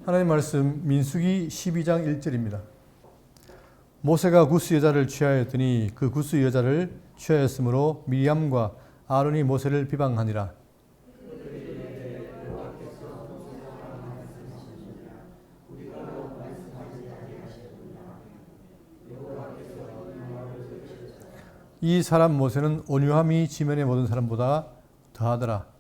하나님 말씀 민수기 12장 1절입니다. 모세가 구스 여자를 취하였더니 그 구스 여자를 취하였으므로 미리암과 아론이 모세를 비방하니라. 이 사람 모세는 온유함이 지면의 모든 사람보다 더하더라.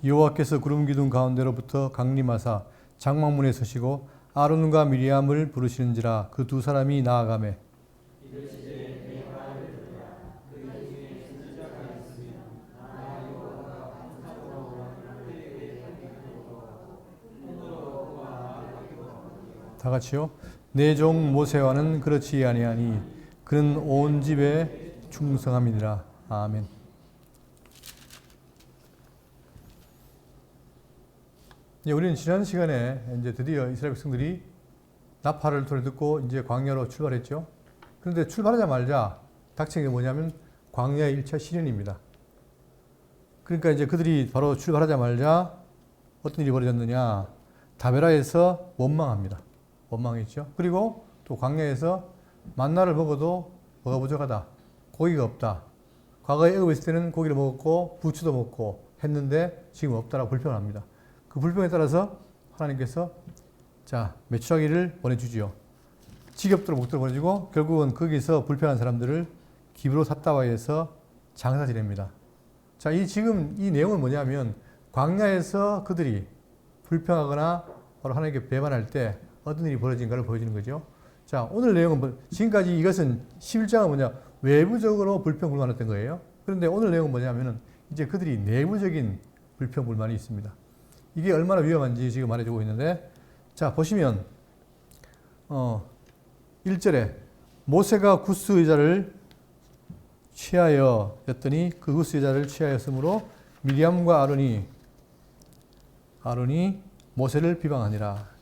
여호와께서 구름 기둥 가운데로부터 강림하사 장막문에 서시고 아론과 미리암을 부르시는지라. 그 두 사람이 나아가매 다 같이요. 내 종 모세와는 그렇지 아니하니 그는 온 집에 충성함이니라. 아멘. 우리는 지난 시간에 이제 드디어 이스라엘 백성들이 나팔을 소리 듣고 이제 광야로 출발했죠. 그런데 출발하자마자 닥친 게 뭐냐면 광야의 1차 시련입니다. 그러니까 이제 그들이 바로 출발하자마자 어떤 일이 벌어졌느냐. 다베라에서 원망합니다. 원망했죠. 그리고 또 광야에서 만나를 먹어도 뭐가 부족하다. 고기가 없다. 과거에 애굽에 있을 때는 고기를 먹었고 부추도 먹고 했는데 지금 없다라고 불평을 합니다. 그 불평에 따라서 하나님께서 메추라기를 보내주지요. 지겹도록 목도로 보내주고 결국은 거기서 불평한 사람들을 기브로 삿다와에서 장사 지냅니다. 지금 이 내용은 뭐냐면 광야에서 그들이 불평하거나 바로 하나님께 배반할 때 어떤 일이 벌어진가를 보여주는 거죠. 오늘 내용은 지금까지 이것은 11장은 뭐냐 외부적으로 불평 불만했던 거예요. 그런데 오늘 내용은 뭐냐면은 이제 그들이 내부적인 불평 불만이 있습니다. 이게 얼마나 위험한지 지금 말해주고 있는데, 보시면, 1절에 모세가 구스 여자를 취하였더니 그 구스 여자를 취하였으므로 미리암과 아론이 모세를 비방하니라.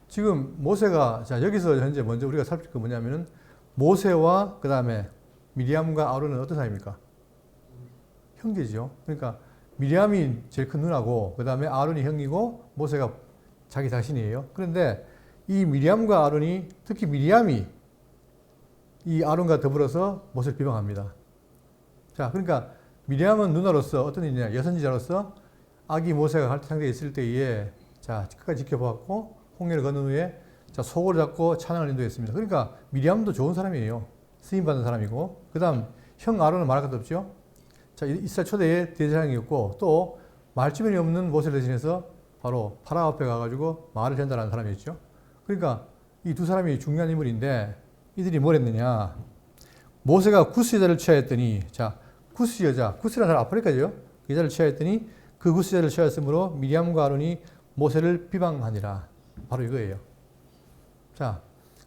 지금 모세가, 여기서 현재 먼저 우리가 살필 거 뭐냐면은 모세와 그 다음에 미리암과 아론은 어떤 사이입니까? 형제죠. 그러니까 미리암이 제일 큰 누나고 그 다음에 아론이 형이고 모세가 자기 자신이에요. 그런데 이 미리암과 아론이 특히 미리암이 이 아론과 더불어서 모세를 비방합니다. 그러니까 미리암은 누나로서 어떤 일이냐 여선지자로서 아기 모세가 상대에 있을 때에 끝까지 지켜보았고 홍해를 건넌 후에 소고를 잡고 찬양을 인도했습니다. 그러니까 미리암도 좋은 사람이에요. 쓰임받은 사람이고 그 다음 형 아론은 말할 것도 없죠. 이스라엘 초대의 대제사장이었고 또 말주변이 없는 모세를 대신해서 바로 파라오 앞에 가가지고 말을 전달하는 사람이었죠. 그러니까 이 두 사람이 중요한 인물인데 이들이 뭘 했느냐. 모세가 구스 여자를 취하였더니 구스 여자, 구스라는 사람 아프리카죠. 그 여자를 취하였더니 그 구스 여자를 취하였으므로 미리암과 아론이 모세를 비방하니라. 바로 이거예요.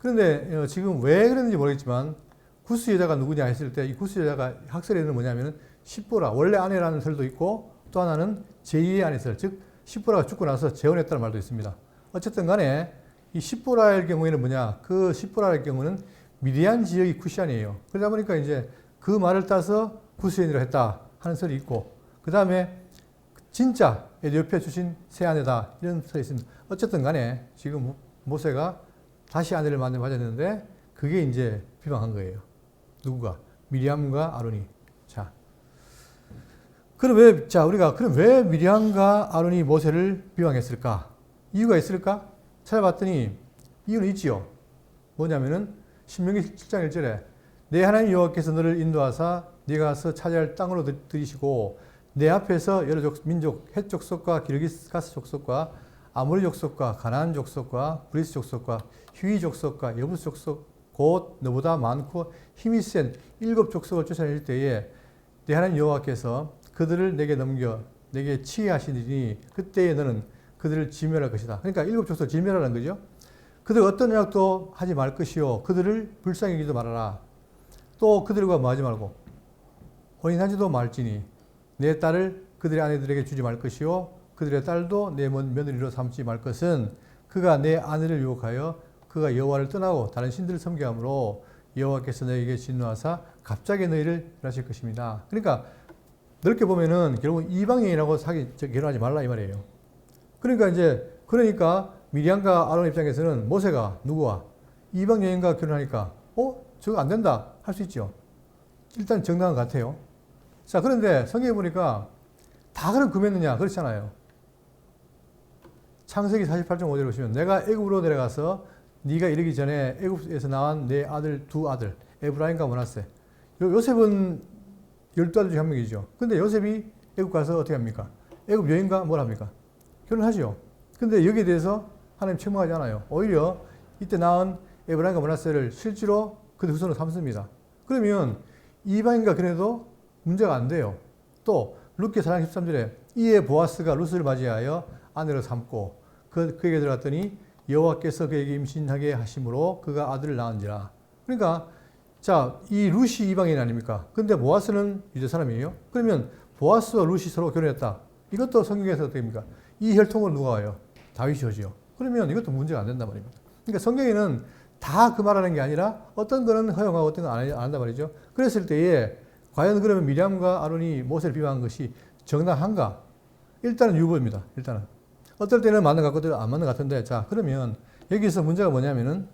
그런데 지금 왜 그랬는지 모르겠지만 구스 여자가 누구냐 했을 때 이 구스 여자가 학설에는 뭐냐면은 십보라, 원래 아내라는 설도 있고 또 하나는 제2의 아내설, 즉 십보라가 죽고 나서 재혼했다는 말도 있습니다. 어쨌든 간에 이 십보라의 경우에는 뭐냐, 그 십보라의 경우는 미디안 지역이 쿠시안이에요. 그러다 보니까 이제 그 말을 따서 구스인이라 했다 하는 설이 있고 그 다음에 진짜 에티오피아 출신 새 아내다 이런 설이 있습니다. 어쨌든 간에 지금 모세가 다시 아내를 맞았는데 그게 이제 비방한 거예요. 누구가? 미리암과 아론이. 그럼 왜 미리암과 아론이 모세를 비방했을까? 이유가 있을까? 찾아봤더니 이유는 있지요. 뭐냐면은 신명기 7장 1절에 내 하나님 여호와께서 너를 인도하사 네가 가서 차지할 땅으로 들이시고 내 앞에서 여러 민족 헷 족속과 기르기스 족속과 아모리 족속과 가나안 족속과 브리스 족속과 휴이 족속과 여부스 족속 곧 너보다 많고 힘이 센 7 족속을 쫓아낼 때에 내 하나님 여호와께서 그들을 내게 넘겨 내게 치하시니 그때에 너는 그들을 진멸할 것이다. 그러니까 7 족속을 진멸하는 거죠. 그들 어떤 연약도 하지 말 것이요 그들을 불쌍히 여기지도 말아라. 또 그들과 뭐 하지 말고 혼인하지도 말지니 내 딸을 그들의 아내들에게 주지 말 것이요 그들의 딸도 내 며느리로 삼지 말 것은 그가 내 아내를 유혹하여 그가 여호와를 떠나고 다른 신들을 섬기함으로 여호와께서 너에게 진노하사 갑자기 너희를 멸하실 것입니다. 그러니까 넓게 보면은 결국 이방인이라고 결혼하지 말라 이 말이에요. 그러니까 미리암과 아론 입장에서는 모세가 누구와 이방 여인과 결혼하니까 저거 안 된다 할 수 있죠. 일단 정당한 것 같아요. 자, 그런데 성경에 보니까 다 그럼 금했느냐? 그렇잖아요. 창세기 48장 5절에 보시면 내가 애굽으로 내려가서 네가 이르기 전에 애굽에서 나온 내 아들 두 아들 에브라임과 므낫세. 요셉은 12아들 중에 한 명이죠. 근데 요셉이 애굽 가서 어떻게 합니까? 애굽 여인과 뭘 합니까? 결혼하죠. 근데 여기에 대해서 하나님 책망하지 않아요. 오히려 이때 낳은 에브라임과 므낫세를 실제로 그들 후손으로 삼습니다. 그러면 이방인과 그래도 문제가 안 돼요. 또 룻기 4장 13절에 이에 보아스가 룻을 맞이하여 아내로 삼고 그에게 들어갔더니 여호와께서 그에게 임신하게 하심으로 그가 아들을 낳은지라. 그러니까 자, 이 룻이 이방인 아닙니까? 근데 보아스는 유대 사람이에요. 그러면 보아스와 룻이 서로 결혼했다. 이것도 성경에서 어떻게 됩니까? 이 혈통으로 누가 와요? 다윗이 오지요. 그러면 이것도 문제가 안 된단 말입니다. 그러니까 성경에는 다 그 말하는 게 아니라 어떤 거는 허용하고 어떤 건 안 한단 말이죠. 그랬을 때에 과연 그러면 미리암과 아론이 모세를 비방한 것이 정당한가? 일단은 유보입니다. 일단은. 어떨 때는 맞는 것 같고 안 맞는 것 같은데, 자, 그러면 여기서 문제가 뭐냐면은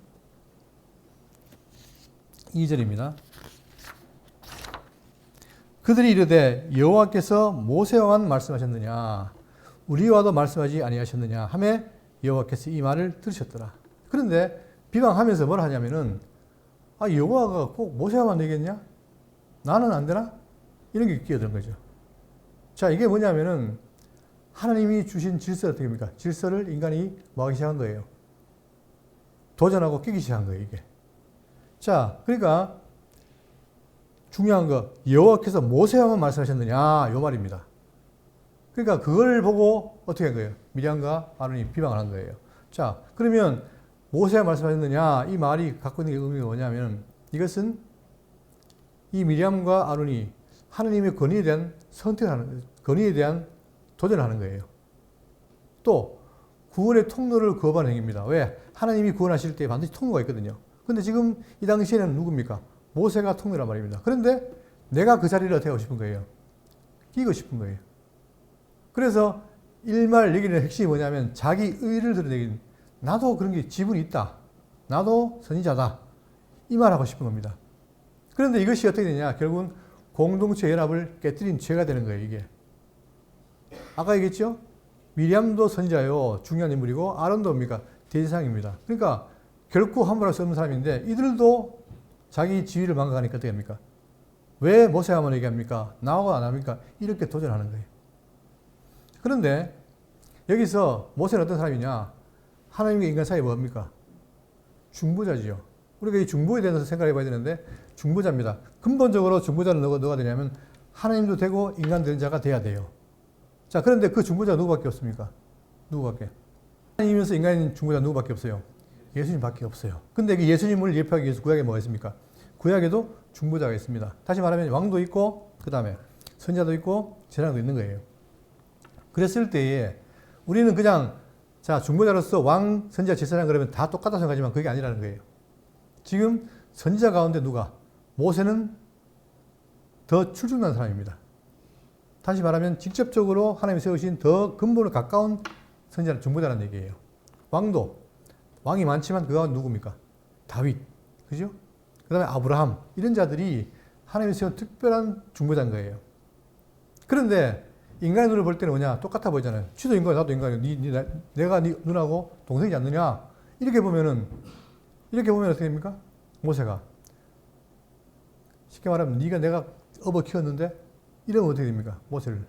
2절입니다. 그들이 이르되 여호와께서 모세와만 말씀하셨느냐 우리와도 말씀하지 아니하셨느냐 하매 여호와께서 이 말을 들으셨더라. 그런데 비방하면서 뭘 하냐면은 여호와가 꼭 모세와만 얘기했냐? 나는 안 되나? 이런 게 끼어든 거죠. 자, 이게 뭐냐면은 하나님이 주신 질서를 어떻게 합니까? 질서를 인간이 뭐 하기 시작한 거예요? 도전하고 깨기 시작한 거예요, 이게. 자, 그러니까 중요한 거 여호와께서 모세와만 말씀하셨느냐 요 말입니다. 그러니까 그걸 보고 어떻게 한 거예요? 미리암과 아론이 비방을 한 거예요. 자, 그러면 모세와 말씀하셨느냐 이 말이 갖고 있는 의미가 뭐냐면 이것은 이 미리암과 아론이 하나님의 권위에 대한 권위에 대한 도전을 하는 거예요. 또 구원의 통로를 거부하는 행위입니다. 왜? 하나님이 구원하실 때 반드시 통로가 있거든요. 근데 지금 이 당시에는 누굽니까? 모세가 통로란 말입니다. 그런데 내가 그 자리를 어떻게 하고 싶은 거예요? 끼고 싶은 거예요. 그래서 일말 얘기는 핵심이 뭐냐면 자기 의를 드러내긴 나도 그런 게 지분이 있다. 나도 선지자다. 이 말하고 싶은 겁니다. 그런데 이것이 어떻게 되냐? 결국은 공동체 연합을 깨뜨린 죄가 되는 거예요, 이게. 아까 얘기했죠? 미리암도 선지자요. 중요한 인물이고 아론도 뭡니까? 대제사장입니다. 그러니까 결코 함부로 할 수 없는 사람인데 이들도 자기 지위를 망각하니까 어떻게 합니까? 왜 모세와만 얘기합니까? 나하고 안 합니까? 이렇게 도전하는 거예요. 그런데 여기서 모세는 어떤 사람이냐? 하나님과 인간 사이에 뭡니까? 중보자지요. 우리가 이 중보에 대해서 생각해 봐야 되는데 중보자입니다. 근본적으로 중보자는 누가 되냐면 하나님도 되고 인간 되는 자가 돼야 돼요. 자, 그런데 그 중보자가 누구밖에 없습니까? 누구밖에? 하나님이면서 인간인 중보자 누구밖에 없어요? 예수님밖에 없어요. 근데 이 예수님을 예표하기 위해서 구약에 뭐가 있습니까? 구약에도 중보자가 있습니다. 다시 말하면 왕도 있고 그 다음에 선지자도 있고 제사장도 있는 거예요. 그랬을 때에 우리는 그냥 자 중보자로서 왕, 선지자, 제사장 그러면 다 똑같다 생각하지만 그게 아니라는 거예요. 지금 선지자 가운데 누가? 모세는 더 출중한 사람입니다. 다시 말하면 직접적으로 하나님이 세우신 더 근본에 가까운 선지자는 중보자라는 얘기예요. 왕이 많지만 그 가운데 누굽니까? 다윗. 그죠? 그 다음에 아브라함. 이런 자들이 하나님이 세운 특별한 중보자인 거예요. 그런데 인간의 눈을 볼 때는 뭐냐? 똑같아 보이잖아요. 쥐도 인간이고 나도 인간이고 내가 네 눈하고 동생이지 않느냐? 이렇게 보면 어떻게 됩니까? 모세가. 쉽게 말하면 네가 내가 업어 키웠는데 이러면 어떻게 됩니까? 모세를.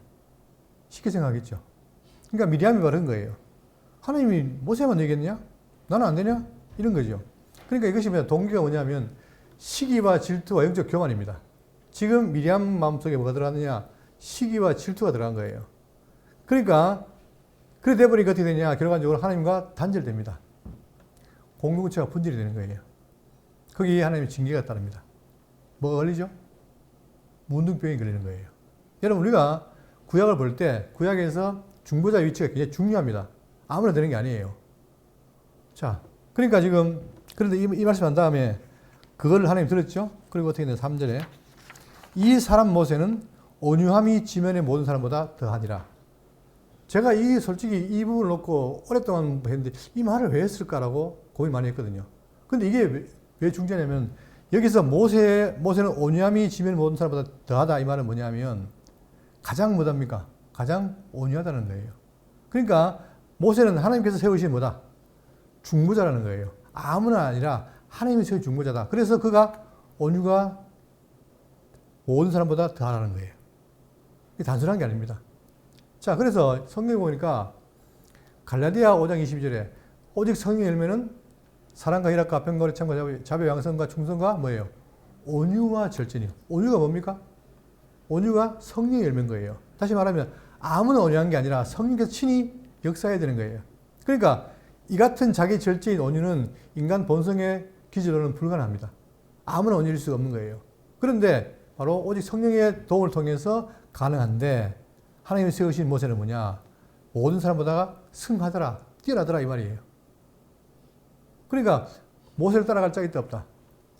쉽게 생각하겠죠. 그러니까 미리암이 바른 거예요. 하나님이 모세만 얘기했냐? 나는 안 되냐? 이런 거죠. 그러니까 이것이 동기가 뭐냐면 시기와 질투와 영적 교만입니다. 지금 미리암 마음속에 뭐가 들어갔느냐? 시기와 질투가 들어간 거예요. 그러니까 그래 돼버리니까 어떻게 되냐? 결과적으로 하나님과 단절됩니다. 공동체가 분절이 되는 거예요. 거기에 하나님의 징계가 따릅니다. 뭐가 걸리죠? 문둥병이 걸리는 거예요. 여러분 우리가 구약을 볼 때 구약에서 중보자 위치가 굉장히 중요합니다. 아무나 되는 게 아니에요. 자, 그러니까 지금 그런데 이 말씀 한 다음에 그걸 하나님 들었죠? 그리고 어떻게 되냐 3절에 이 사람 모세는 온유함이 지면의 모든 사람보다 더하니라. 제가 솔직히 이 부분을 놓고 오랫동안 했는데 이 말을 왜 했을까라고 고민 많이 했거든요. 근데 이게 왜 중요하냐면 여기서 모세는 온유함이 지면의 모든 사람보다 더하다 이 말은 뭐냐면 가장 뭐답니까? 가장 온유하다는 거예요. 그러니까 모세는 하나님께서 세우신 뭐다? 중보자라는 거예요. 아무나 아니라 하나님이 세우신 중보자다. 그래서 그가 온유가 모든 사람보다 더하라는 거예요. 이게 단순한 게 아닙니다. 자, 그래서 성경에 보니까 갈라디아 5장 22절에 오직 성령의 열매는 사랑과 희락과 평강과 참과 자비 양성과 충성과 뭐예요? 온유와 절제니요. 온유가 뭡니까? 온유가 성령의 열매인 거예요. 다시 말하면 아무나 온유한 게 아니라 성령께서 친히 역사해야 되는 거예요. 그러니까 이 같은 자기 절제인 온유는 인간 본성의 기준으로는 불가능합니다. 아무나 온유일 수가 없는 거예요. 그런데 바로 오직 성령의 도움을 통해서 가능한데 하나님이 세우신 모세는 뭐냐? 모든 사람보다 승하더라, 뛰어나더라 이 말이에요. 그러니까 모세를 따라갈 짝이 없다.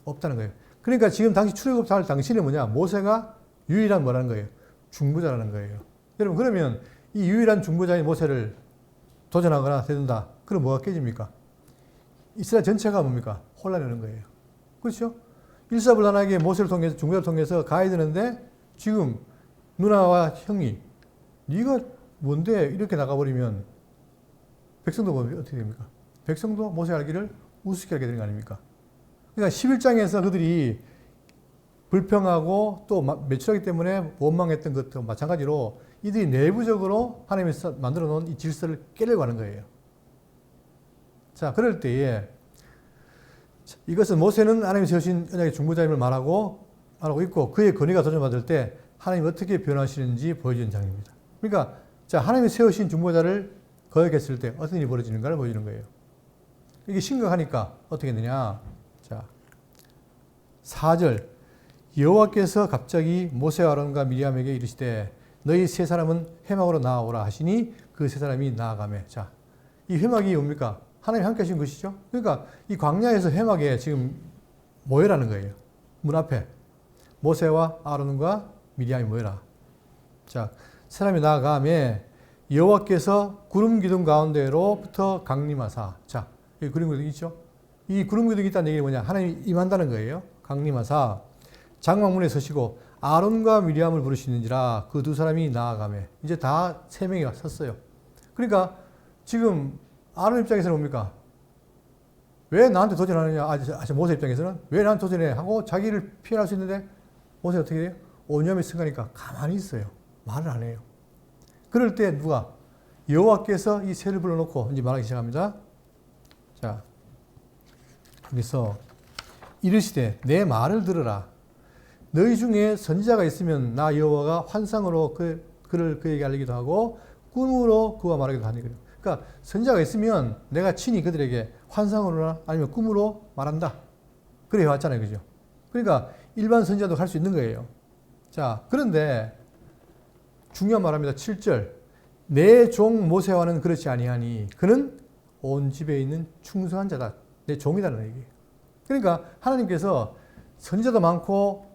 없다는 거예요. 그러니까 지금 당시 출애굽할 당시는 뭐냐? 모세가 유일한 뭐라는 거예요? 중보자라는 거예요. 여러분 그러면 이 유일한 중보자인 모세를 도전하거나 대든다. 그럼 뭐가 깨집니까? 이스라엘 전체가 뭡니까? 혼란이 오는 거예요. 그렇죠? 일사불란하게 모세를 통해서 중보자를 통해서 가야 되는데 지금 누나와 형이 네가 뭔데 이렇게 나가버리면 백성도 어떻게 됩니까? 백성도 모세 알기를 우습게 하게 되는 거 아닙니까? 그러니까 11장에서 그들이 불평하고 또 매출하기 때문에 원망했던 것도 마찬가지로 이들이 내부적으로 하나님이 만들어 놓은 이 질서를 깨려고 하는 거예요. 자, 그럴 때에 이것은 모세는 하나님이 세우신 언약의 중보자임을 말하고 있고 그의 권위가 도전받을 때 하나님이 어떻게 변화하시는지 보여주는 장입니다. 그러니까 자, 하나님이 세우신 중보자를 거역했을 때 어떤 일이 벌어지는가를 보여주는 거예요. 이게 심각하니까 어떻게 되냐. 자, 4절 여호와께서 갑자기 모세와 아론과 미리암에게 이르시되 너희 세 사람은 회막으로 나아오라 하시니 그 세 사람이 나아가매. 자, 이 회막이 뭡니까? 하나님이 함께 하신 것이죠. 그러니까 이 광야에서 회막에 지금 모여라는 거예요. 문 앞에 모세와 아론과 미리암이 모여라. 자, 사람이 나아가매 여호와께서 구름 기둥 가운데로부터 강림하사. 자, 이 구름 기둥 있죠? 이 구름 기둥이 있다는 얘기는 뭐냐? 하나님이 임한다는 거예요. 강림하사 장막문에 서시고 아론과 미리암을 부르시는지라 그 두 사람이 나아가매. 이제 다 세 명이 섰어요. 그러니까 지금 아론 입장에서는 뭡니까? 왜 나한테 도전하느냐? 모세 입장에서는 왜 나한테 도전해? 하고 자기를 피해갈 수 있는데 모세 어떻게 돼요? 온유함이 승하니까 가만히 있어요. 말을 안 해요. 그럴 때 누가? 여호와께서 이 새를 불러놓고 이제 말하기 시작합니다. 자, 여기서 이르시되 내 말을 들으라. 너희 중에 선지자가 있으면 나 여호와가 환상으로 그를 그에게 알리기도 하고 꿈으로 그와 말하기도 하니. 그러니까 선지자가 있으면 내가 친히 그들에게 환상으로나 아니면 꿈으로 말한다. 그래 해왔잖아요. 그죠? 그러니까 일반 선지자도 할 수 있는 거예요. 자, 그런데 중요한 말합니다. 7절 내 종 모세와는 그렇지 아니하니 그는 온 집에 있는 충성한 자다. 내 종이다는 얘기예요. 그러니까 하나님께서 선지자도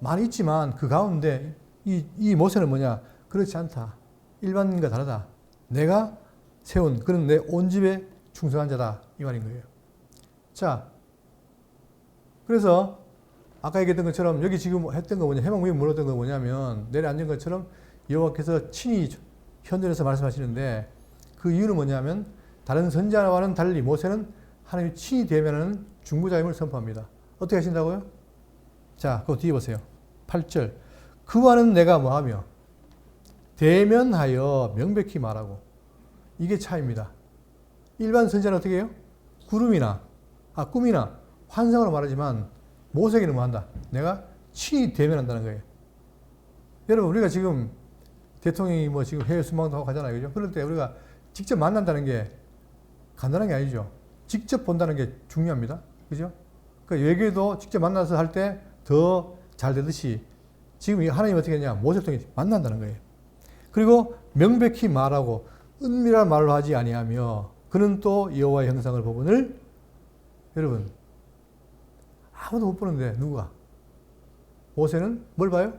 많이 있지만 그 가운데 이 모세는 뭐냐? 그렇지 않다. 일반인과 다르다. 내가 세운 그런 내 온 집에 충성한 자다. 이 말인 거예요. 자, 그래서 아까 얘기했던 것처럼 여기 지금 했던 거 뭐냐? 해막 위에 물었던 거 뭐냐면 내려앉은 것처럼 여호와께서 친히 현존해서 말씀하시는데 그 이유는 뭐냐면 다른 선지자와는 달리 모세는 하나님이 친히 대면하는 중보자임을 선포합니다. 어떻게 하신다고요? 자, 그 뒤에 보세요. 8절 그와는 내가 뭐하며 대면하여 명백히 말하고. 이게 차이입니다. 일반 선지자는 어떻게 해요? 꿈이나 환상으로 말하지만 모세에게는 뭐한다? 내가 친히 대면한다는 거예요. 여러분 우리가 지금 대통령이 뭐 지금 해외 순방도 하고 가잖아요. 그죠? 그럴 때 우리가 직접 만난다는 게 간단한 게 아니죠. 직접 본다는 게 중요합니다. 그죠? 그러니까 외교도 직접 만나서 할 때 더 잘 되듯이 지금 하나님 어떻게 했냐? 모세를 통해 만난다는 거예요. 그리고 명백히 말하고 은밀한 말로 하지 아니하며 그는 또 여호와의 형상을 보거늘. 여러분 아무도 못 보는데 누가? 모세는 뭘 봐요?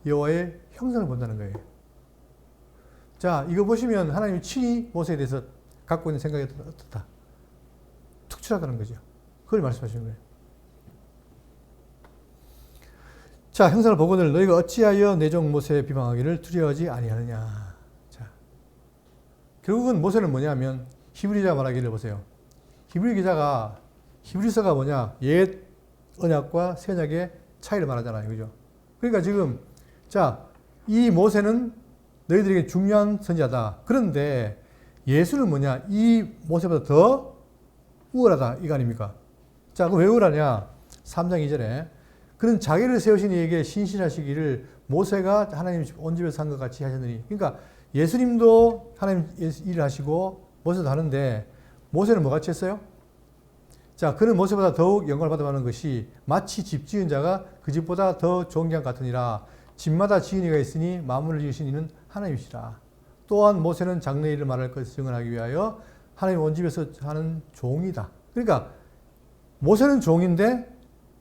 여호와의 형상을 본다는 거예요. 자, 이거 보시면 하나님이 친히 모세에 대해서 갖고 있는 생각이 어떻다? 특출하다는 거죠. 그걸 말씀하시는 거예요. 자, 형상을 보거늘 너희가 어찌하여 내 종 모세의 비방하기를 두려워하지 아니하느냐. 자, 결국은 모세는 뭐냐면 히브리자 말하기를 보세요. 히브리서가 뭐냐? 옛 언약과 새 언약의 차이를 말하잖아요. 그죠? 그러니까 지금, 자, 이 모세는 너희들에게 중요한 선지자다. 그런데 예수는 뭐냐? 이 모세보다 더 우월하다. 이거 아닙니까? 자, 그럼 왜 우월하냐? 3장 2절에 그는 자기를 세우신 이에게 신실하시기를 모세가 하나님 온 집에서 한 것 같이 하셨느니. 그러니까 예수님도 하나님 일을 하시고 모세도 하는데 모세는 뭐 같이 했어요? 자, 그는 모세보다 더욱 영광을 받아가는 것이 마치 집 지은 자가 그 집보다 더 좋은 것 같으니라. 집마다 지은 이가 있으니 만물을 지으신 이는 하나님이시라. 또한 모세는 장래 일을 말할 것을 증언하기 위하여 하나님 온 집에서 하는 종이다. 그러니까 모세는 종인데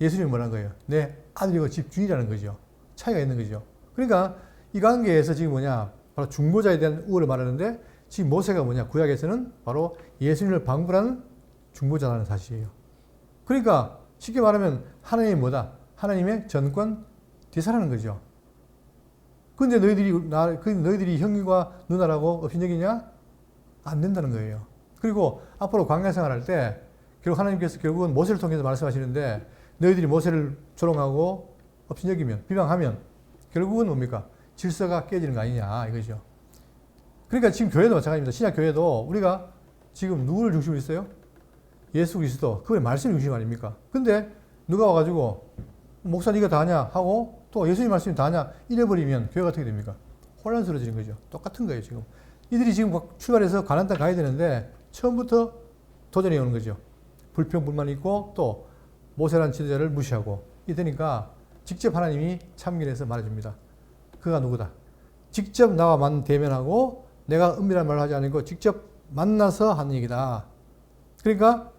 예수님이 뭐라는 거예요? 내 아들이고 집주인이라는 거죠. 차이가 있는 거죠. 그러니까 이 관계에서 지금 뭐냐? 바로 중보자에 대한 우월을 말하는데 지금 모세가 뭐냐? 구약에서는 바로 예수님을 방불하는 중보자라는 사실이에요. 그러니까 쉽게 말하면 하나님이 뭐다? 하나님의 전권 대사라는 거죠. 근데 너희들이 형과 누나라고 업신여기냐? 안 된다는 거예요. 그리고 앞으로 광야 생활할 때 결국 하나님께서 결국은 모세를 통해서 말씀하시는데 너희들이 모세를 조롱하고 업신여기면 비방하면 결국은 뭡니까? 질서가 깨지는 거 아니냐 이거죠. 그러니까 지금 교회도 마찬가지입니다. 신약 교회도 우리가 지금 누구를 중심으로 있어요? 예수 그리스도, 그분의 말씀이 중심 아닙니까? 근데 누가 와가지고 목사 네가 다 하냐 하고 또 예수님 말씀이 다 하냐 이래버리면 교회가 어떻게 됩니까? 혼란스러워지는 거죠. 똑같은 거예요 지금. 이들이 지금 출발해서 가나안 땅 가야 되는데 처음부터 도전해 오는 거죠. 불평 불만이 있고 또 모세라는 지도자를 무시하고 이러니까 직접 하나님이 참견해서 말해줍니다. 그가 누구다? 직접 나와 대면하고 내가 은밀한 말을 하지 않고 직접 만나서 하는 얘기다. 그러니까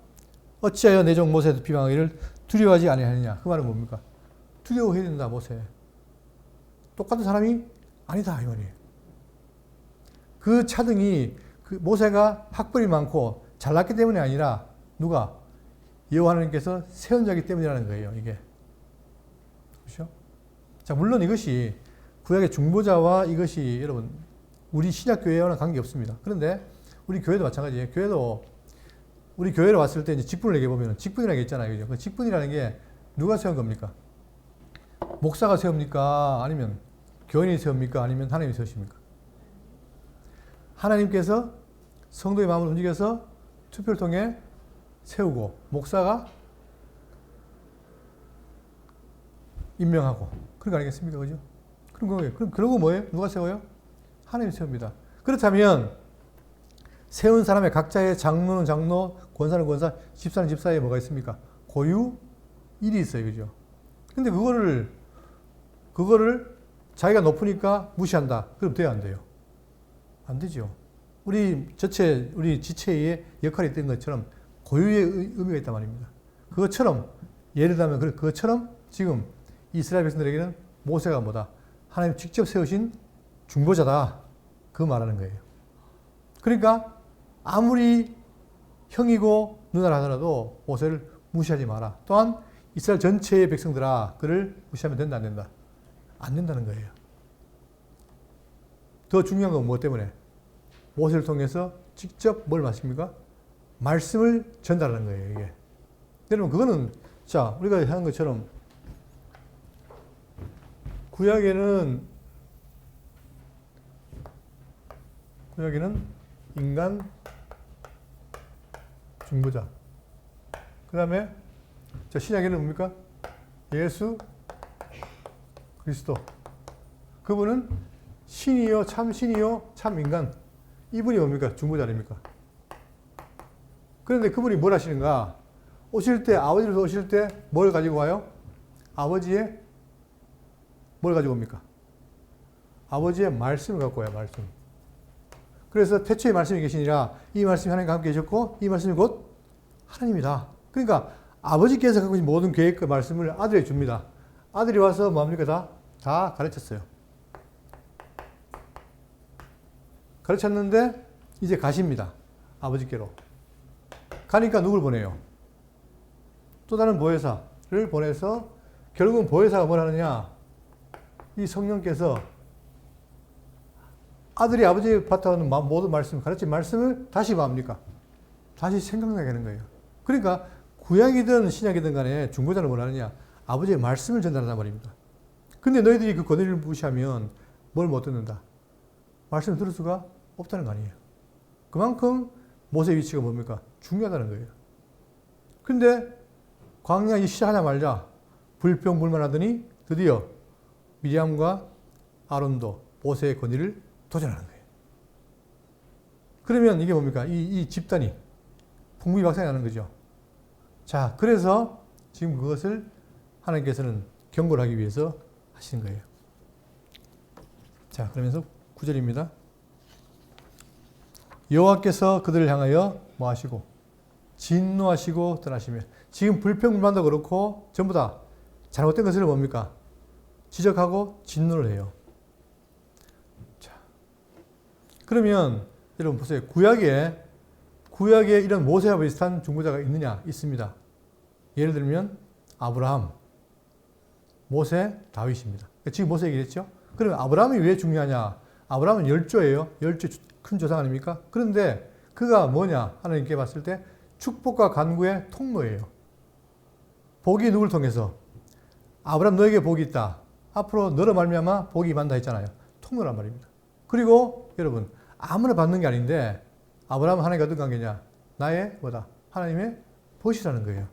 어찌하여 내 종 모세도 비방하기를 두려워하지 아니하느냐. 그 말은 뭡니까? 두려워해야 된다 모세. 똑같은 사람이 아니다 이 말이에요. 그 차등이 그 모세가 학벌이 많고 잘났기 때문이 아니라 누가? 여호와 하나님께서 세운 자이기 때문이라는 거예요. 이게. 그렇죠? 자, 물론 이것이 구약의 중보자와 이것이 여러분 우리 신약교회와는 관계없습니다. 그런데 우리 교회도 마찬가지예요. 우리 교회로 왔을 때 이제 직분을 얘기해보면 직분이라는 게 있잖아요. 그죠? 그 직분이라는 게 누가 세운 겁니까? 목사가 세웁니까? 아니면 교인이 세웁니까? 아니면 하나님이 세우십니까? 하나님께서 성도의 마음을 움직여서 투표를 통해 세우고 목사가 임명하고 그런 거 아니겠습니까? 그죠? 그런 거예요. 그러고 뭐예요? 누가 세워요? 하나님이 세웁니다. 그렇다면 세운 사람의 각자의 장로는 장로, 권사는 권사, 집사는 집사에 뭐가 있습니까? 고유 일이 있어요. 그죠? 근데 그거를 자기가 높으니까 무시한다. 그럼 돼요? 안 돼요? 안 되죠. 우리 지체의 역할이 있던 것처럼 고유의 의미가 있단 말입니다. 그것처럼, 예를 들면 그것처럼 지금 이스라엘 백성들에게는 모세가 뭐다? 하나님 직접 세우신 중보자다. 그 말하는 거예요. 그러니까 아무리 형이고 누나라 하더라도 모세를 무시하지 마라. 또한 이스라엘 전체의 백성들아 그를 무시하면 된다 안 된다? 안 된다는 거예요. 더 중요한 건 무엇 때문에? 모세를 통해서 직접 뭘 말씀입니까? 말씀을 전달하는 거예요. 이게. 여러분 그거는 자 우리가 하는 것처럼 구약에는 인간 중보자. 그 다음에 신약에는 뭡니까? 예수 그리스도. 그분은 신이요 참 신이요 참 인간. 이분이 뭡니까? 중보자 아닙니까? 그런데 그분이 뭘 하시는가? 아버지로서 오실 때 뭘 가지고 와요? 아버지의 뭘 가지고 옵니까? 아버지의 말씀을 갖고 와요, 말씀. 그래서 태초에 말씀이 계시니라 이 말씀이 하나님과 함께 계셨고 이 말씀이 곧 하나님이다. 그러니까 아버지께서 갖고 계신 모든 계획과 말씀을 아들에게 줍니다. 아들이 와서 뭡니까? 다 가르쳤어요. 가르쳤는데 이제 가십니다. 아버지께로. 가니까 누굴 보내요? 또 다른 보혜사를 보내서 결국은 보혜사가 뭘 하느냐? 이 성령께서 아들이 아버지의 바탕하는 모든 말씀, 가르친 말씀을 다시 뭡니까? 다시 생각나게 하는 거예요. 그러니까 구약이든 신약이든 간에 중보자는 뭘 하느냐? 아버지의 말씀을 전달한단 말입니다. 근데 너희들이 그 권위를 무시하면 뭘 못 듣는다? 말씀을 들을 수가 없다는 거 아니에요. 그만큼 모세의 위치가 뭡니까? 중요하다는 거예요. 근데 광야 시작하자마자 불평불만하더니 드디어 미리암과 아론도 모세의 권위를 도전하는 거예요. 그러면 이게 뭡니까? 이 집단이 풍비박산이 나는 거죠. 자, 그래서 지금 그것을 하나님께서는 경고를 하기 위해서 하시는 거예요. 자, 그러면서 9절입니다. 여호와께서 그들을 향하여 뭐 하시고 진노하시고 떠나시며 지금 불평불만도 그렇고 전부 다 잘못된 것을 뭡니까? 지적하고 진노를 해요. 자, 그러면 여러분 보세요. 구약에 이런 모세와 비슷한 중보자가 있느냐? 있습니다. 예를 들면 아브라함, 모세, 다윗입니다. 지금 모세 얘기했죠? 그러면 아브라함이 왜 중요하냐? 아브라함은 열조예요. 열조 큰 조상 아닙니까? 그런데 그가 뭐냐? 하나님께 봤을 때 축복과 간구의 통로예요. 복이 누굴 통해서? 아브라함 너에게 복이 있다. 앞으로 너로 말미암아 복이 임한다 했잖아요. 통로란 말입니다. 그리고 여러분 아무나 받는 게 아닌데 아브라함은 하나님과 어떤 관계냐? 나의 뭐다? 하나님의 벗이라는 거예요.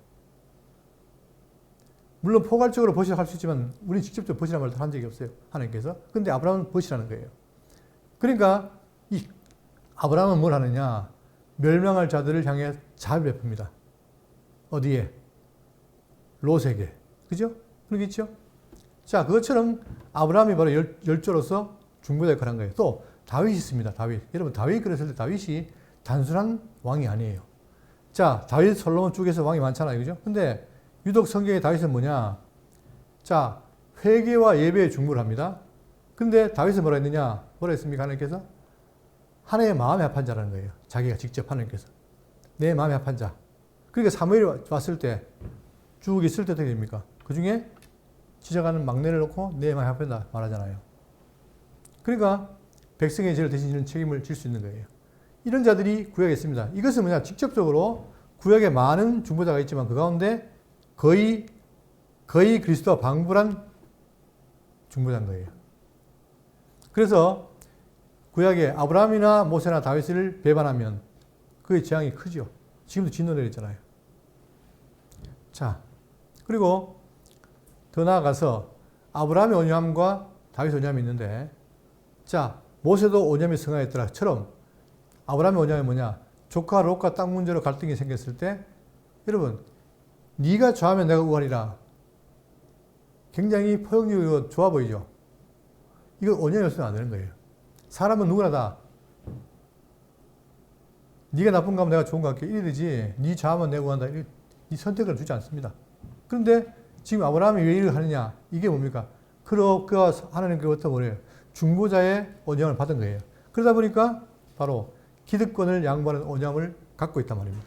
물론 포괄적으로 벗이라 할 수 있지만 우리는 직접적으로 벗이라는 말도 한 적이 없어요. 하나님께서. 근데 아브라함은 벗이라는 거예요. 그러니까 이 아브라함은 뭘 하느냐? 멸망할 자들을 향해 자비를 베풉니다. 어디에? 롯에게. 그죠? 그러겠죠? 자, 그것처럼 아브라함이 바로 열조로서 중보자 역할을 한 거예요. 또 다윗이 있습니다. 다윗. 여러분 다윗 그랬을 때 다윗이 단순한 왕이 아니에요. 자, 다윗 솔로몬 쪽에서 왕이 많잖아요. 그죠? 근데 유독 성경의 다윗은 뭐냐? 자, 회개와 예배에 중보를 합니다. 근데 다윗은 뭐라 했느냐? 뭐라 했습니까? 하나님께서? 하나님의 마음에 합한 자라는 거예요. 자기가 직접 하나님께서. 내 마음에 합한 자. 그러니까 사무엘이 왔을 때, 쭉 있을 때 어떻게 됩니까? 그 중에 지적하는 막내를 놓고 내 마음에 합한다 말하잖아요. 그러니까 백성의 죄를 대신 지는 책임을 질 수 있는 거예요. 이런 자들이 구약에 있습니다. 이것은 뭐냐? 직접적으로 구약에 많은 중보자가 있지만 그 가운데 거의 그리스도와 방불한 중보자인 거예요. 그래서 구약에 아브라함이나 모세나 다윗을 배반하면 그의 재앙이 크죠. 지금도 진노 내렸잖아요. 자, 그리고 더 나아가서 아브라함의 온유함과 다윗의 온유함이 있는데, 자, 모세도 온유함이 승하였더라처럼 아브라함의 온유함이 뭐냐? 조카 롯과 땅 문제로 갈등이 생겼을 때, 여러분, 네가 좌하면 내가 우하리라. 굉장히 포용력이고 좋아 보이죠? 이거 온유함이 없으면 안 되는 거예요. 사람은 누구나 다 네가 나쁜가 하면 내가 좋은가 할게 이래 되지 네 좌하면 내가 우한다 이 선택을 주지 않습니다. 그런데 지금 아브라함이 왜 일을 하느냐? 이게 뭡니까? 그가 하나님께로부터 뭐래요? 중보자의 온유함을 받은 거예요. 그러다 보니까 바로 기득권을 양보하는 온유함을 갖고 있단 말입니다.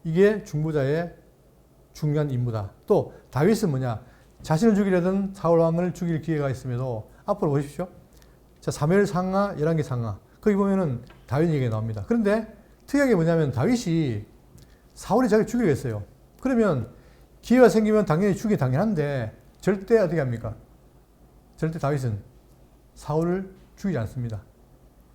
이게 중보자의 중요한 임무다. 또 다윗은 뭐냐? 자신을 죽이려던 사울 왕을 죽일 기회가 있음에도 앞으로 보십시오. 자, 사무엘 상하, 열왕기 상하. 거기 보면은 다윗 얘기가 나옵니다. 그런데 특이하게 뭐냐면 다윗이 사울이 자기를 죽이려 했어요. 그러면 기회가 생기면 당연히 죽이 당연한데 절대 어떻게 합니까? 절대 다윗은 사울을 죽이지 않습니다.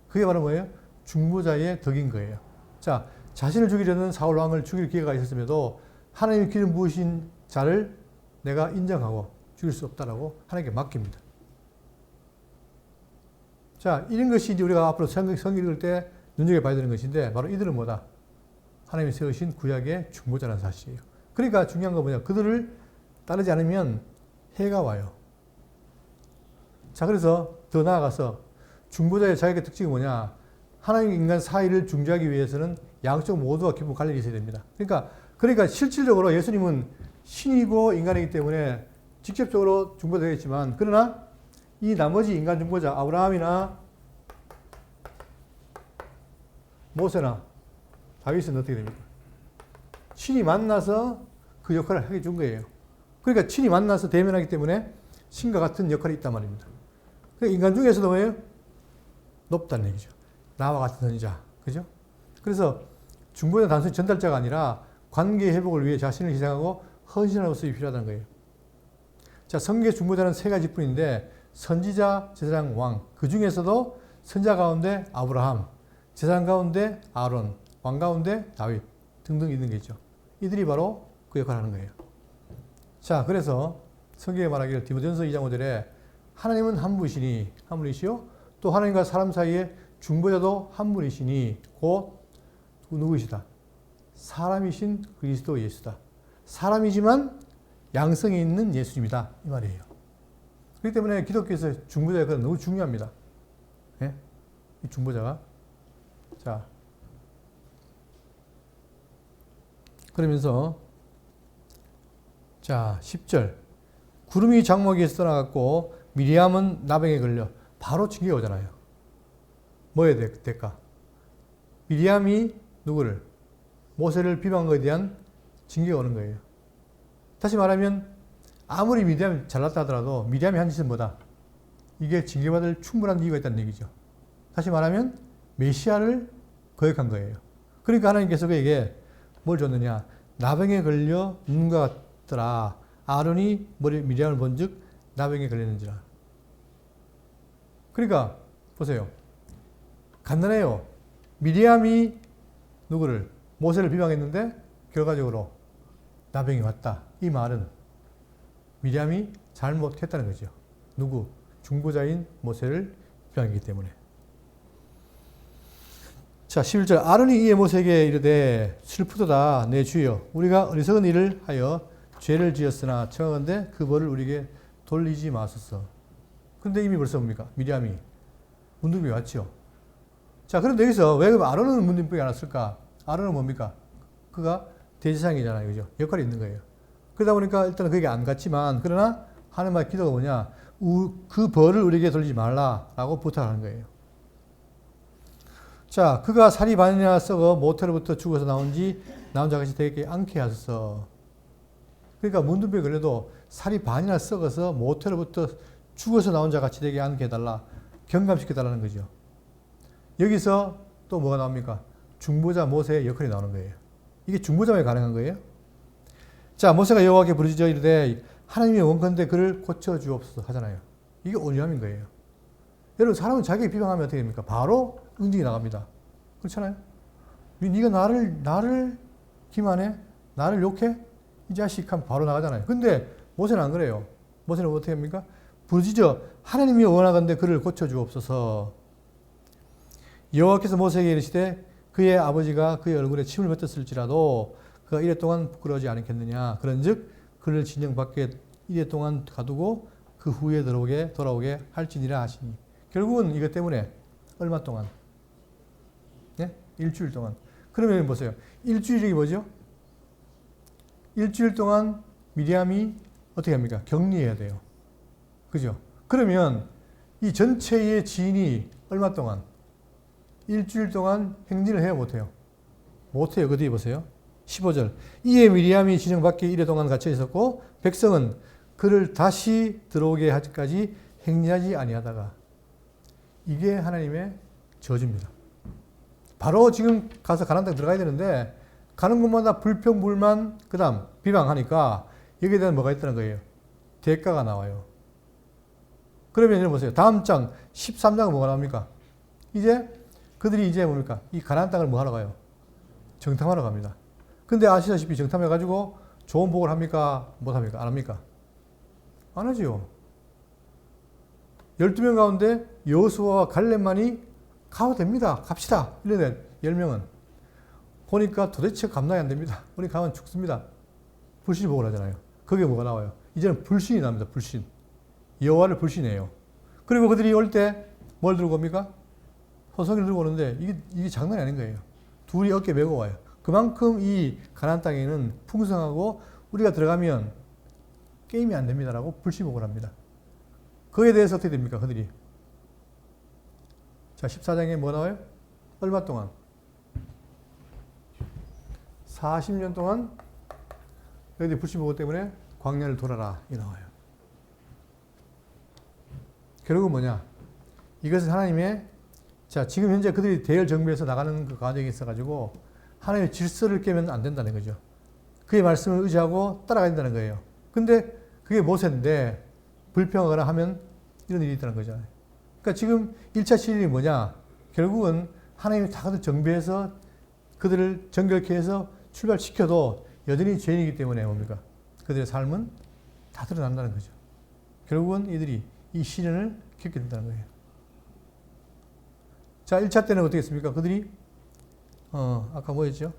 그게 바로 뭐예요? 중보자의 덕인 거예요. 자, 자신을 죽이려는 사울 왕을 죽일 기회가 있었음에도 하나님의 기름 부으신 자를 내가 인정하고 죽일 수 없다라고 하나님께 맡깁니다. 자, 이런 것이 이제 우리가 앞으로 성경 읽을 때 눈여겨봐야 되는 것인데, 바로 이들은 뭐다? 하나님이 세우신 구약의 중보자라는 사실이에요. 그러니까 중요한 건 뭐냐? 그들을 따르지 않으면 해가 와요. 자, 그래서 더 나아가서 중보자의 자격의 특징이 뭐냐? 하나님 인간 사이를 중재하기 위해서는 양쪽 모두가 깊은 관련이 있어야 됩니다. 그러니까 그러니까 실질적으로 예수님은 신이고 인간이기 때문에 직접적으로 중보되겠지만, 그러나 이 나머지 인간 중보자 아브라함이나 모세나 다윗은 어떻게 됩니까? 신이 만나서 그 역할을 하게 준 거예요. 그러니까 신이 만나서 대면하기 때문에 신과 같은 역할이 있단 말입니다. 그러니까 인간 중에서도 뭐예요? 높다는 얘기죠. 나와 같은 선지자. 그죠? 그래서 중보자는 단순히 전달자가 아니라 관계 회복을 위해 자신을 희생하고 헌신하는 모습이 필요하다는 거예요. 자, 성경의 중보자는 세 가지 뿐인데, 선지자, 제사장, 왕. 그 중에서도 선지자 가운데 아브라함, 제사장 가운데 아론, 왕 가운데 다윗 등등 있는 게 있죠. 이들이 바로 그 역할을 하는 거예요. 자, 그래서 성경에 말하기를 디모데전서 2장 5절에 하나님은 한 분이시니, 한 분이시요, 또 하나님과 사람 사이에 중보자도 한 분이시니 곧 누구시다? 사람이신 그리스도 예수다. 사람이지만 양성이 있는 예수님이다. 이 말이에요. 그렇기 때문에 기독교에서 중보자가 너무 중요합니다. 예? 이 중보자가. 자, 그러면서 자, 10절. 구름이 장막에서 떠나갔고 미리암은 나병에 걸려. 바로 징계가 오잖아요. 뭐에 될까? 미리암이 누구를? 모세를 비방한 것에 대한 징계가 오는 거예요. 다시 말하면 아무리 미리암이 잘났다 하더라도 미리암이 한 짓은 뭐다? 이게 징계받을 충분한 이유가 있다는 얘기죠. 다시 말하면 메시아를 거역한 거예요. 그러니까 하나님께서 그에게 뭘 줬느냐? 나병에 걸려 눈 같더라. 아론이 미리암을 본즉 나병에 걸렸는지라. 그러니까 보세요. 간단해요. 미리암이 누구를? 모세를 비방했는데 결과적으로 나병이 왔다. 이 말은 미리암이 잘못했다는 거죠. 누구? 중보자인 모세를 비방했기 때문에. 자, 11절. 아론이 이에 모세에게 이르되 슬프도다 내 주여, 우리가 어리석은 일을 하여 죄를 지었으나 청하건대 그 벌을 우리에게 돌리지 마소서. 근데 이미 벌써 뭡니까? 미리암이 문둥병이 왔죠. 자, 그런데 여기서 왜 아론은 문둥병이 안 왔을까? 아론은 뭡니까? 그가 대제사장이잖아요. 그죠? 역할이 있는 거예요. 그러다 보니까 일단 그게 안 갔지만, 그러나 하나님의 기도가 뭐냐? 그 벌을 우리에게 돌리지 말라라고 부탁하는 거예요. 자, 그가 살이 반이나 썩어 모태로부터 죽어서 나온 자같이 되게 않게 하소서. 그러니까 문둥병에 걸려도 살이 반이나 썩어서 모태로부터 죽어서 나온 자같이 되게 않게 해달라. 경감시켜달라는 거죠. 여기서 또 뭐가 나옵니까? 중보자 모세의 역할이 나오는 거예요. 이게 중보자만 가능한 거예요. 자, 모세가 여호와께 부르짖어 이르되 하나님이 원컨대 그를 고쳐주옵소서 하잖아요. 이게 온유함인 거예요. 여러분, 사람은 자기를 비방하면 어떻게 됩니까? 바로 응징이 나갑니다. 그렇잖아요. 네가 나를 기만해? 나를 욕해? 이 자식 하면 바로 나가잖아요. 근데 모세는 안 그래요. 모세는 어떻게 합니까? 부르짖어 하나님이 원하건대 그를 고쳐주옵소서. 여호와께서 모세에게 이르시되 그의 아버지가 그의 얼굴에 침을 뱉었을지라도 그가 이래 동안 부끄러워하지 않겠느냐. 그런즉 그를 진영 밖에 이래 동안 가두고 그 후에 돌아오게 할지니라 하시니. 결국은 이것 때문에 얼마 동안? 네? 일주일 동안. 그러면 보세요. 일주일이 뭐죠? 일주일 동안 미리암이 어떻게 합니까? 격리해야 돼요. 그죠? 그러면 이 전체의 지인이 얼마 동안? 일주일 동안 행진을 해요, 못해요? 못해요. 그 뒤에 보세요. 15절. 이에 미리암이 진영 밖에 이래 동안 갇혀 있었고 백성은 그를 다시 들어오게 하기까지 행진하지 아니하다가. 이게 하나님의 저주입니다. 바로 지금 가서 가나안 땅 들어가야 되는데 가는 곳마다 불평, 불만, 그 다음 비방하니까 여기에 대한 뭐가 있다는 거예요? 대가가 나와요. 그러면 여러분 보세요. 다음 장 13장은 뭐가 나옵니까? 그들이 이제 뭡니까? 이 가나안 땅을 뭐 하러 가요? 정탐하러 갑니다. 근데 아시다시피 정탐해가지고 좋은 복을 합니까? 못 합니까? 안 합니까? 안 하지요. 12명 가운데 여호수아와 갈렙만이 가도 됩니다. 갑시다. 이러네 10명은. 보니까 도대체 감당이 안 됩니다. 우리 가면 죽습니다. 불신이 복을 하잖아요. 거기에 뭐가 나와요? 이제는 불신이 납니다. 불신. 여호와를 불신해요. 그리고 그들이 올 때 뭘 들고 옵니까? 호성이를 들고 오는데 이게 장난이 아닌 거예요. 둘이 어깨 메고 와요. 그만큼 이 가나안 땅에는 풍성하고 우리가 들어가면 게임이 안 됩니다라고 불시목을 합니다. 그에 대해서 어떻게 됩니까? 그들이. 자, 14장에 뭐 나와요? 얼마 동안? 40년 동안 너희들 불신보고 때문에 광야를 돌아라. 이 나와요. 결국은 뭐냐? 이것은 하나님의, 자, 지금 현재 그들이 대열 정비에서 나가는 그 과정이 있어가지고 하나님의 질서를 깨면 안 된다는 거죠. 그의 말씀을 의지하고 따라가야 된다는 거예요. 근데 그게 모세인데 불평하거나 하면 이런 일이 있다는 거잖아요. 그러니까 지금 1차 시련이 뭐냐? 결국은 하나님이 다 그들 정비해서 그들을 정결케 해서 출발시켜도 여전히 죄인이기 때문에 뭡니까? 그들의 삶은 다 드러난다는 거죠. 결국은 이들이 이 시련을 겪게 된다는 거예요. 자, 1차 때는 어떻게 했습니까? 그들이 아까 뭐였죠?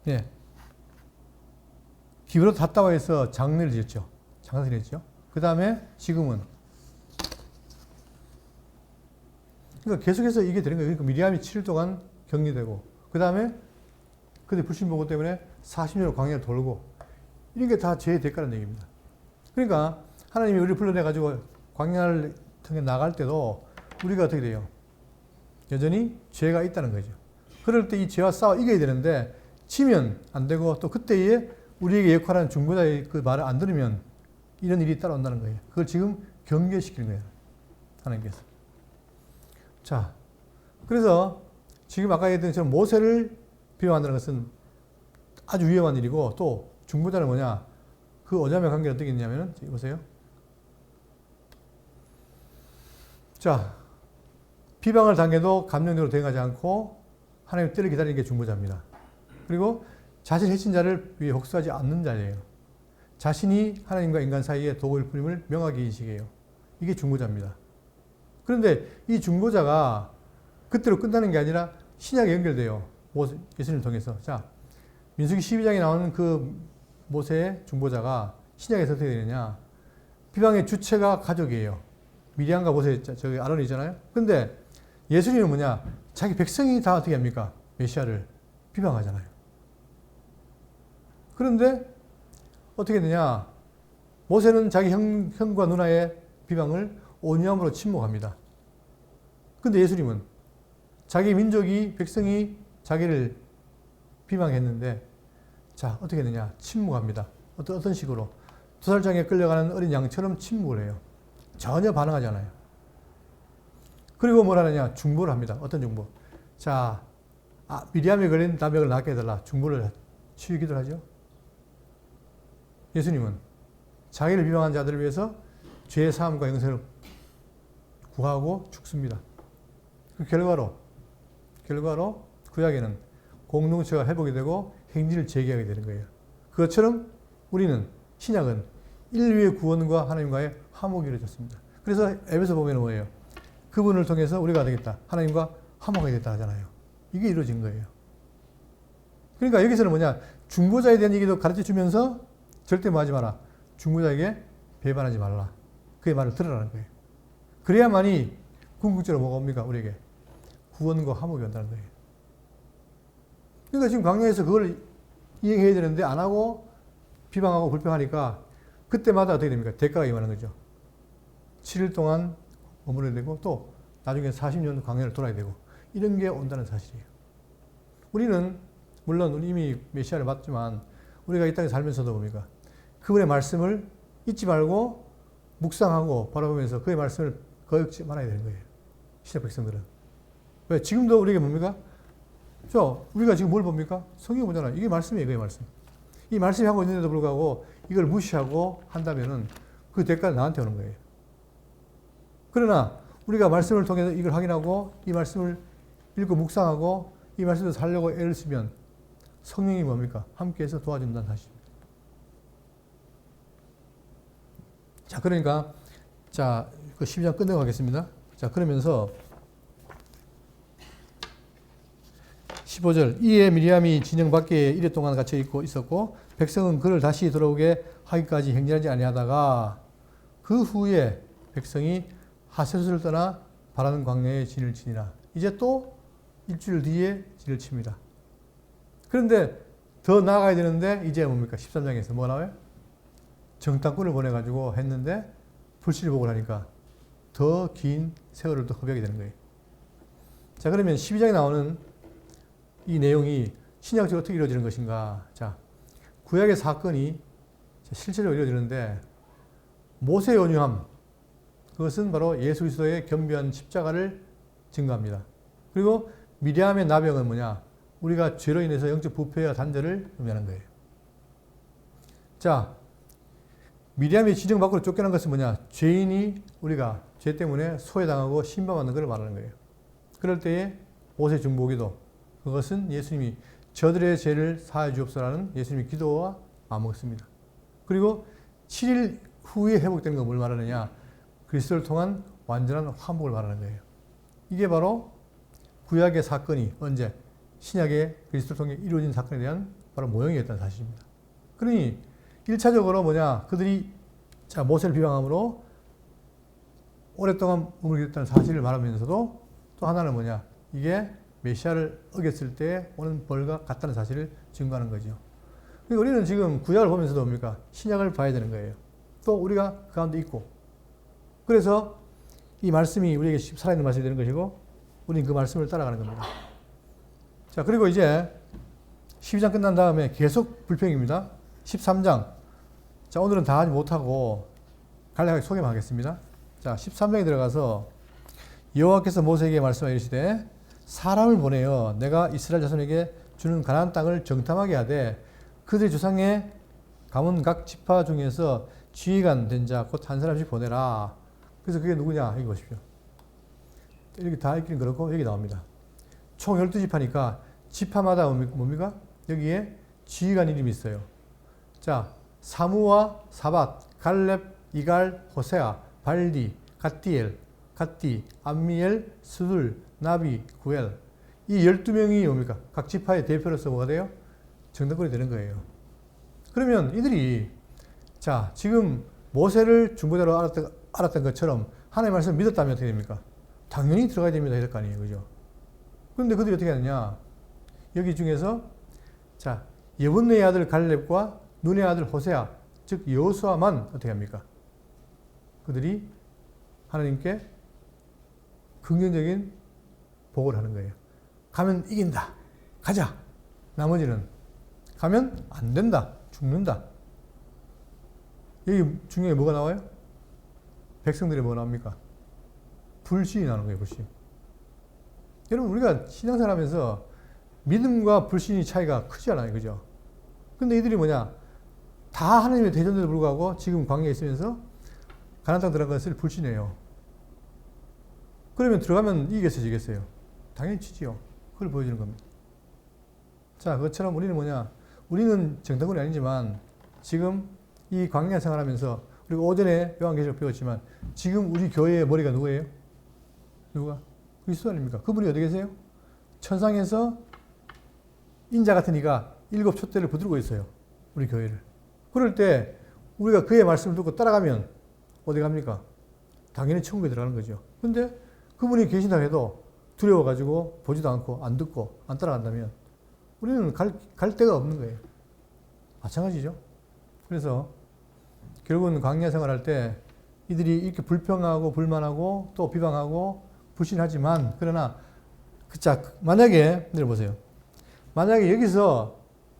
예. 기브롯 핫다와에서 장례를 지었죠. 장사를 했죠. 그 다음에 지금은 그러니까 계속해서 이게 되는 거예요. 그러니까 미리암이 7일 동안 격리되고 그 다음에 그들 불신보고 때문에 40년을 광야를 돌고 이런 게 다 죄의 대가라는 얘기입니다. 그러니까 하나님이 우리를 불러내가지고 광야를 통해 나갈 때도 우리가 어떻게 돼요? 여전히 죄가 있다는 거죠. 그럴 때 이 죄와 싸워 이겨야 되는데 치면 안 되고 또 그때에 우리에게 역할하는 중보자의 그 말을 안 들으면 이런 일이 따라온다는 거예요. 그걸 지금 경계시키는 거예요. 하나님께서. 자, 그래서 지금 아까 얘기했던 것처럼 모세를 비방한다는 것은 아주 위험한 일이고 또 중보자는 뭐냐? 그 어자매 관계는 어떻게 있냐면은 보세요. 자, 비방을 당해도 감정적으로 대응하지 않고 하나님 때를 기다리는 게 중보자입니다. 그리고 자신 해친 자를 위해 혹사하지 않는 자예요. 자신이 하나님과 인간 사이에 도구일 뿐임을 명하게 인식해요. 이게 중보자입니다. 그런데 이 중보자가 그때로 끝나는 게 아니라 신약에 연결돼요. 예수님을 통해서. 자, 민수기 12장에 나오는 그 모세의 중보자가 신약에서 어떻게 되느냐. 비방의 주체가 가족이에요. 미리암과 모세, 저기 아론이잖아요. 근데 예수님은 뭐냐. 자기 백성이 다 어떻게 합니까? 메시아를 비방하잖아요. 그런데 어떻게 되냐. 모세는 자기 형과 누나의 비방을 온유함으로 침묵합니다. 근데 예수님은 자기 민족이, 백성이 자기를 비방했는데 자, 어떻게 되냐. 침묵합니다. 어떤 식으로? 도살장에 끌려가는 어린 양처럼 침묵을 해요. 전혀 반응하지 않아요. 그리고 뭘 하느냐. 중보를 합니다. 어떤 중보? 자, 미리암이 걸린 나병을 낫게 해달라. 중보를 치유 기도를 하죠. 예수님은 자기를 비방한 자들을 위해서 죄의 사함과 영생을 구하고 죽습니다. 그 결과로 구약에는 공동체가 회복이 되고 행진을 재개하게 되는 거예요. 그것처럼 우리는 신약은 인류의 구원과 하나님과의 화목이 이루어졌습니다. 그래서 에베소 보면 뭐예요? 그분을 통해서 우리가 되겠다. 하나님과 화목하게 됐다 하잖아요. 이게 이루어진 거예요. 그러니까 여기서는 뭐냐? 중보자에 대한 얘기도 가르쳐 주면서 절대 뭐 하지 마라. 중보자에게 배반하지 말라. 그의 말을 들으라는 거예요. 그래야만이 궁극적으로 뭐가 옵니까? 우리에게 구원과 화목이 온다는 거예요. 그러니까 지금 광야에서 그걸 이행해야 되는데 안 하고 비방하고 불평하니까 그때마다 어떻게 됩니까? 대가가 임하는 거죠. 7일 동안 머물러야 되고 또 나중에 40년 광야를 돌아야 되고 이런 게 온다는 사실이에요. 우리는 물론 이미 메시아를 받지만 우리가 이 땅에 살면서도 뭡니까? 그분의 말씀을 잊지 말고 묵상하고 바라보면서 그의 말씀을 거역지 말아야 되는 거예요. 시대 백성들은. 왜? 지금도 우리에게 뭡니까? 우리가 지금 뭘 봅니까? 성경 보잖아요. 이게 말씀이에요. 그의 말씀. 이 말씀이 하고 있는데도 불구하고 이걸 무시하고 한다면은 그 대가가 나한테 오는 거예요. 그러나 우리가 말씀을 통해서 이걸 확인하고 이 말씀을 읽고 묵상하고 이 말씀을 살려고 애를 쓰면 성령이 뭡니까? 함께해서 도와준다는 사실입니다. 자, 그러니까 자, 그 12장 끝내고 가겠습니다. 자, 그러면서 15절 이에 미리암이 진영 밖에 이래 동안 갇혀 있었고 백성은 그를 다시 들어오게 하기까지 행진하지 아니하다가 그 후에 백성이 하세롯을 떠나 바라는 광야에 진을 치니라. 이제 또 일주일 뒤에 진을 칩니다. 그런데 더 나아가야 되는데 이제 뭡니까? 13장에서 뭐가 나와요? 정탐꾼을 보내가지고 했는데 불실보고를 하니까 더 긴 세월을 또 허비하게 되는 거예요. 자, 그러면 12장에 나오는 이 내용이 신약적으로 어떻게 이루어지는 것인가? 자, 구약의 사건이 실제로 이루어지는데 모세의 온유함, 그것은 바로 예수 그리스도의 겸비한 십자가를 증거합니다. 그리고 미리암의 나병은 뭐냐? 우리가 죄로 인해서 영적 부패와 단절을 의미하는 거예요. 자, 미리암이 지정 밖으로 쫓겨난 것은 뭐냐? 죄인이 우리가 죄 때문에 소외당하고 심판받는 것을 말하는 거예요. 그럴 때에 모세 중보기도, 그것은 예수님이 저들의 죄를 사하여 주옵소서라는 예수님의 기도와 맞먹습니다. 그리고 7일 후에 회복되는 건 뭘 말하느냐? 그리스도를 통한 완전한 화목을 말하는 거예요. 이게 바로 구약의 사건이 언제 신약의 그리스도를 통해 이루어진 사건에 대한 바로 모형이었다는 사실입니다. 그러니 1차적으로 뭐냐? 그들이 자 모세를 비방함으로 오랫동안 머물렀다는 사실을 말하면서도 또 하나는 뭐냐? 이게 메시아를 어겼을 때 오는 벌과 같다는 사실을 증거하는 거죠. 그러니까 우리는 지금 구약을 보면서도 뭡니까? 신약을 봐야 되는 거예요. 또 우리가 그 가운데 있고. 그래서 이 말씀이 우리에게 살아있는 말씀이 되는 것이고 우리는 그 말씀을 따라가는 겁니다. 자, 그리고 이제 12장 끝난 다음에 계속 불평입니다. 13장. 자, 오늘은 다 하지 못하고 간략하게 소개만 하겠습니다. 자, 13장에 들어가서 여호와께서 모세에게 말씀하여 이르시되 사람을 보내어 내가 이스라엘 자손에게 주는 가나안 땅을 정탐하게 하되 그들의 조상의 가문 각 지파 중에서 지휘관 된 자 곧 한 사람씩 보내라. 그래서 그게 누구냐? 여기 보십시오. 이렇게 다 읽기는 그렇고 여기 나옵니다. 총 12지파니까 지파마다 뭡니까? 여기에 지휘관 이름이 있어요. 자, 사무와 사밧, 갈렙, 이갈, 호세아, 발디, 갓디엘, 갓디, 암미엘, 스둘, 나비, 구엘. 이 12명이 뭡니까? 각 지파의 대표로서 뭐가 돼요? 정탐꾼이 되는 거예요. 그러면 이들이 자, 지금 모세를 중보자로 알았던 것처럼 하나님의 말씀을 믿었다면 어떻게 됩니까? 당연히 들어가야 됩니다. 이럴 거 아니에요. 그죠? 그런데 그들이 어떻게 하느냐? 여기 중에서 자, 예분네의 아들 갈렙과 눈의 아들 호세아, 즉 여호수아만 어떻게 합니까? 그들이 하나님께 긍정적인 보고를 하는 거예요. 가면 이긴다. 가자. 나머지는 가면 안 된다. 죽는다. 여기 중요하게 뭐가 나와요? 백성들이 뭐가 나옵니까? 불신이 나오는 거예요. 불신. 여러분 우리가 신앙생활 하면서 믿음과 불신의 차이가 크지 않아요. 그죠? 근데 이들이 뭐냐? 다 하나님의 대전에도 불구하고 지금 광야에 있으면서 가나안 땅 들어간 것을 불신해요. 그러면 들어가면 이기겠어요? 지겠어요? 당연히 지지요. 그걸 보여주는 겁니다. 자, 그것처럼 우리는 뭐냐? 우리는 정탐꾼이 아니지만 지금 이 광야 생활하면서 우리가 오전에 요한계시록 배웠지만 지금 우리 교회의 머리가 누구예요? 누가? 그리스도 아닙니까? 그분이 어디 계세요? 천상에서 인자 같은 이가 7 촛대를 붙들고 있어요. 우리 교회를. 그럴 때 우리가 그의 말씀을 듣고 따라가면 어디 갑니까? 당연히 천국에 들어가는 거죠. 근데 그분이 계신다 해도 두려워가지고 보지도 않고 안 듣고 안 따라간다면 우리는 갈 데가 없는 거예요. 마찬가지죠. 그래서 결국은 광야 생활할 때 이들이 이렇게 불평하고 불만하고 또 비방하고 불신하지만 그러나 자, 만약에 보세요. 만약에 여기서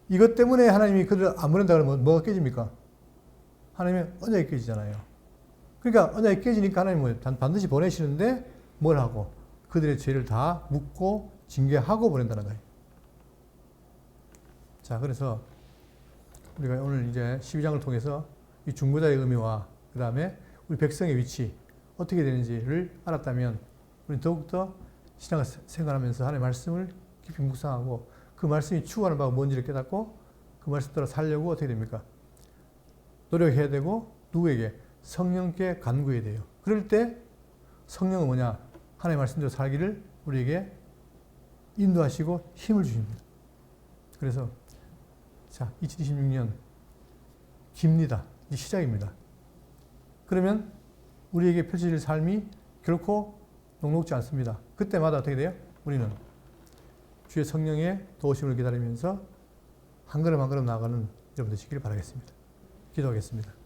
이것 때문에 하나님이 그들을 안 보낸다 그러면 뭐가 깨집니까? 하나님의 언약이 깨지잖아요. 그러니까 언약이 깨지니까 하나님은 반드시 보내시는데 뭘 하고? 그들의 죄를 다 묻고 징계하고 보낸다는 거예요. 자, 그래서 우리가 오늘 이제 12장을 통해서 이 중보자의 의미와 그 다음에 우리 백성의 위치 어떻게 되는지를 알았다면 우리는 더욱더 신앙을 생활하면서 하나님의 말씀을 깊이 묵상하고 그 말씀이 추구하는 바가 뭔지를 깨닫고 그 말씀 따라 살려고 어떻게 됩니까? 노력해야 되고 누구에게? 성령께 간구해야 돼요. 그럴 때 성령은 뭐냐? 하나님의 말씀대로 살기를 우리에게 인도하시고 힘을 주십니다. 그래서 자, 2026년 깁니다. 이제 시작입니다. 그러면 우리에게 펼쳐질 삶이 결코 녹록지 않습니다. 그때마다 어떻게 돼요? 우리는 주의 성령의 도우심을 기다리면서 한 걸음 한 걸음 나아가는 여러분 되시길 바라겠습니다. 기도하겠습니다.